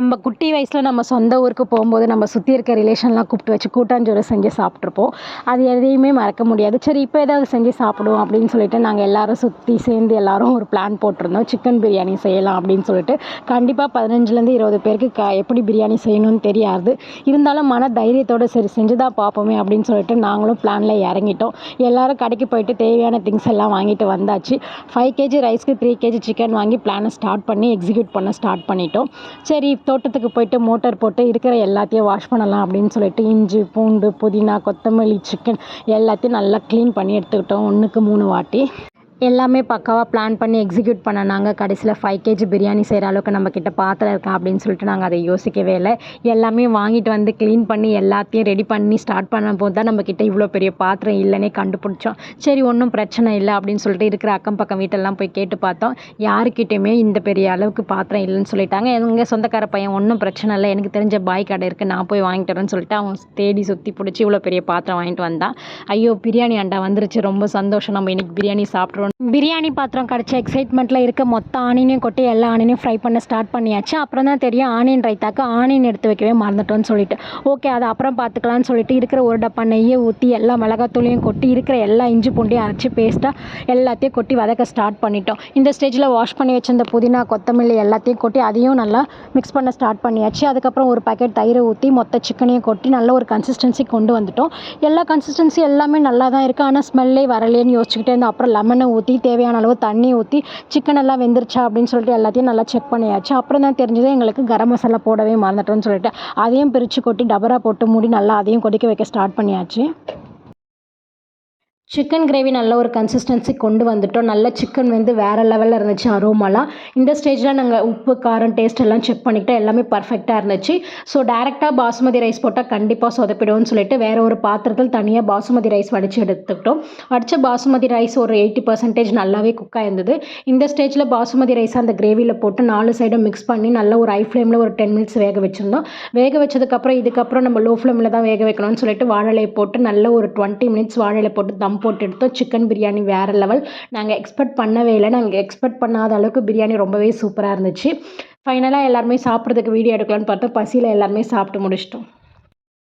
நம்ம குட்டி வயசில் நம்ம சொந்த ஊருக்கு போகும்போது நம்ம சுற்றி இருக்க ரிலேஷன்லாம் கூப்பிட்டு வச்சு கூட்டாஞ்சோறு செஞ்சு சாப்பிட்ருப்போம். அது எதையுமே மறக்க முடியாது. சரி இப்போ ஏதாவது செஞ்சு சாப்பிடுவோம் அப்படின்னு சொல்லிட்டு நாங்கள் எல்லோரும் சுற்றி சேர்ந்து எல்லோரும் ஒரு பிளான் போட்டிருந்தோம். சிக்கன் பிரியாணி செய்யலாம் அப்படின்னு சொல்லிட்டு. கண்டிப்பாக 15லேருந்து 20 பேருக்கு எப்படி பிரியாணி செய்யணும்னு தெரியாது. இருந்தாலும் மன தைரியத்தோடு சரி செஞ்சு தான் பார்ப்போமே அப்படின்னு சொல்லிட்டு நாங்களும் பிளானில் இறங்கிட்டோம். எல்லோரும் கடைக்கு போயிட்டு தேவையான திங்ஸ் எல்லாம் வாங்கிட்டு வந்தாச்சு. 5 கேஜி ரைஸ்க்கு 3 கேஜி சிக்கன் வாங்கி பிளானை ஸ்டார்ட் பண்ணி எக்ஸிக்யூட் பண்ண ஸ்டார்ட் பண்ணிட்டோம். சரி தோட்டத்துக்கு போயிட்டு மோட்டார் போட்டு இருக்கிற எல்லாத்தையும் வாஷ் பண்ணலாம் அப்படின்னு சொல்லிட்டு இஞ்சி, பூண்டு, புதினா, கொத்தமல்லி, சிக்கன் எல்லாத்தையும் நல்லா க்ளீன் பண்ணி எடுத்துக்கிட்டோம் 1க்கு 3 வாட்டி. எல்லாமே பக்காவாக பிளான் பண்ணி எக்ஸிக்யூட் பண்ணனாங்க. கடைசியில் 5 கேஜி பிரியாணி செய்கிற அளவுக்கு நம்மக்கிட்ட பாத்திரம் இருக்கா அப்படின்னு சொல்லிட்டு நாங்கள் அதை யோசிக்கவே இல்லை. எல்லாமே வாங்கிட்டு வந்து க்ளீன் பண்ணி எல்லாத்தையும் ரெடி பண்ணி ஸ்டார்ட் பண்ணும்போது தான் நம்மக்கிட்ட இவ்வளோ பெரிய பாத்திரம் இல்லைன்னே கண்டுபிடிச்சோம். சரி ஒன்றும் பிரச்சனை இல்லை அப்படின்னு சொல்லிட்டு இருக்கிற அக்கம் பக்கம் வீட்டெல்லாம் போய் கேட்டு பார்த்தோம். யாருக்கிட்டையுமே இந்த பெரிய அளவுக்கு பாத்திரம் இல்லைன்னு சொல்லிட்டாங்க. எங்கள் சொந்தக்கார பையன் ஒன்றும் பிரச்சனை இல்லை, எனக்கு தெரிஞ்ச பாய் கடை இருக்குது, நான் போய் வாங்கிட்டு வரேன்னு சொல்லிட்டு அவன் தேடி சுற்றி பிடிச்சி இவ்வளோ பெரிய பாத்திரம் வாங்கிட்டு வந்தான். ஐயோ பிரியாணி அண்டா வந்துருச்சு, ரொம்ப சந்தோஷம், நம்ம இன்னைக்கு பிரியாணி சாப்பிட்றோம். பிரியாணி பாத்திரம் கிடச்ச எக்ஸைட்மெண்ட்டில் இருக்க மொத்த ஆனியனையும் கொட்டி எல்லா ஆனியனையும் ஃப்ரை பண்ண ஸ்டார்ட் பண்ணியாச்சு. அப்புறம் தான் தெரியும் ஆனியன் ரைத்தாக்கு ஆனியன் எடுத்து வைக்கவே மறந்துட்டோன்னு சொல்லிட்டு. ஓகே அதை அப்புறம் பார்த்துக்கலான்னு சொல்லிட்டு இருக்கிற ஒரு டப்பா நெய்யை ஊற்றி எல்லா மிளகாத்தூளையும் கொட்டி இருக்கிற எல்லா இஞ்சி பூண்டையும் அரைச்சி பேஸ்ட்டாக எல்லாத்தையும் கொட்டி வதக்க ஸ்டார்ட் பண்ணிட்டோம். இந்த ஸ்டேஜில் வாஷ் பண்ணி வச்சிருந்த புதினா, கொத்தமல்லி எல்லாத்தையும் கொட்டி அதையும் நல்லா மிக்ஸ் பண்ண ஸ்டார்ட் பண்ணியாச்சு. அதுக்கப்புறம் ஒரு பாக்கெட் தயிரை ஊற்றி மொத்த சிக்கனையும் கொட்டி நல்ல ஒரு கன்சிஸ்டன்சி கொண்டு வந்துட்டோம். எல்லா கன்சிஸ்டன்சி எல்லாமே நல்லா தான் இருக்குது, ஆனால் ஸ்மெல்லே வரலேன்னு யோசிச்சுக்கிட்டே இருந்தோம். அப்புறம் லெமனை ஊற்றி தேவையான அளவு தண்ணி ஊற்றி சிக்கன் எல்லாம் வெந்துருச்சா அப்படின்னு சொல்லிட்டு எல்லாத்தையும் நல்லா செக் பண்ணியாச்சு. அப்புறம் தான் தெரிஞ்சது எங்களுக்கு கரம் மசாலா போடவே மறந்துட்டோம்னு சொல்லிட்டு அதையும் பிரித்து கொட்டி டபரா போட்டு மூடி நல்லா அதையும் கொதிக்க வைக்க ஸ்டார்ட் பண்ணியாச்சு. சிக்கன் கிரேவி நல்ல ஒரு கன்சிஸ்டன்சி கொண்டு வந்துட்டோம். நல்ல சிக்கன் வந்து வேறு லெவலில் இருந்துச்சு அரோமாலாம். இந்த ஸ்டேஜில் நாங்கள் உப்பு, காரம், டேஸ்ட் எல்லாம் செக் பண்ணிக்கிட்டோம். எல்லாமே பர்ஃபெக்டாக இருந்துச்சு. ஸோ டேரெக்டாக பாசுமதி ரைஸ் போட்டால் கண்டிப்பாக சொதப்பிடும்னு சொல்லிட்டு வேறு ஒரு பாத்திரத்தில் தனியாக பாசுமதி ரைஸ் வடித்து எடுத்துக்கிட்டோம். வடித்த பாசுமதி ரைஸ் ஒரு 80% நல்லாவே குக் ஆயிருந்தது. இந்த ஸ்டேஜில் பாசுமதி ரைஸ் அந்த கிரேவியில் போட்டு 4 சைடும் மிக்ஸ் பண்ணி நல்ல ஒரு ஹை ஃப்ளேமில் ஒரு 10 மினிட்ஸ் வேக வச்சுருந்தோம். வேக வச்சதுக்கப்புறம் இதுக்கப்புறம் நம்ம லோ ஃப்ளேமில் தான் வேக வைக்கணும்னு சொல்லிட்டு வாழை போட்டு நல்ல ஒரு 20 மினிட்ஸ் வாழை போட்டு தம் போட்டு எடுத்தோம். சிக்கன் பிரியாணி வேறு லெவல். நாங்கள் எக்ஸ்பெக்ட் பண்ணவே இல்லை. நாங்கள் எக்ஸ்பெக்ட் பண்ணாத அளவுக்கு பிரியாணி ரொம்பவே சூப்பராக இருந்துச்சு. ஃபைனலாக எல்லாருமே சாப்பிட்றதுக்கு வீடியோ எடுக்கலான்னு பார்த்தோம். பசியில் எல்லாருமே சாப்பிட்டு முடிச்சிட்டோம்.